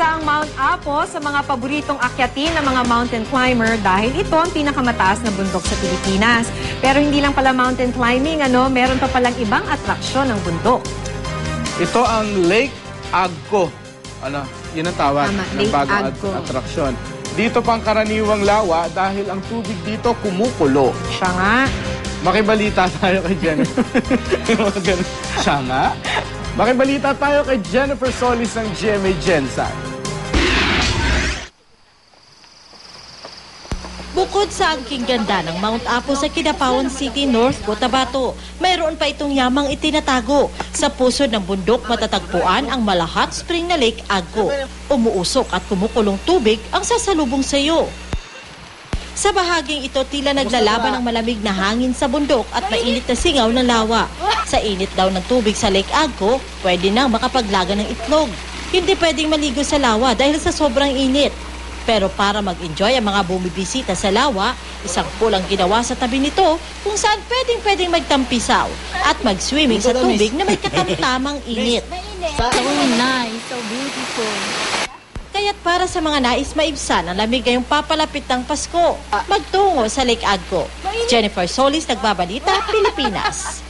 Isa ang Mount Apo sa mga paboritong akyatin ng mga mountain climber dahil ito ang pinakamataas na bundok sa Pilipinas. Pero hindi lang pala mountain climbing, meron pa palang ibang atraksyon ng bundok. Ito ang Lake Agco. Yun ang tawag ng bagong atraksyon. Dito pang karaniwang lawa dahil ang tubig dito kumukulo. Siya nga. Makibalita tayo kay Jennifer. Siya nga. Makibalita tayo kay Jennifer Solis ng GMA Gensan. Bukod sa angking ganda ng Mount Apo sa Kidapawan City, North Cotabato, mayroon pa itong yamang itinatago. Sa pusod ng bundok matatagpuan ang malahat spring na Lake Agco. Umuusok at kumukulong tubig ang sasalubong sa iyo. Sa bahaging ito, tila naglalaban ang malamig na hangin sa bundok at mainit na singaw ng lawa. Sa init daw ng tubig sa Lake Agco, pwede nang makapaglaga ng itlog. Hindi pwedeng maligo sa lawa dahil sa sobrang init. Pero para mag-enjoy ang mga bumibisita sa lawa, isang pool ang ginawa sa tabi nito kung saan pwedeng magtampisaw at mag-swimming sa tubig na may katamtamang init. So nice, so beautiful. Kaya't para sa mga nais maibsan ang lamig ngayong papalapit ng Pasko, magtungo sa Lake Agco. Jennifer Solis, Nagbabalita, Pilipinas.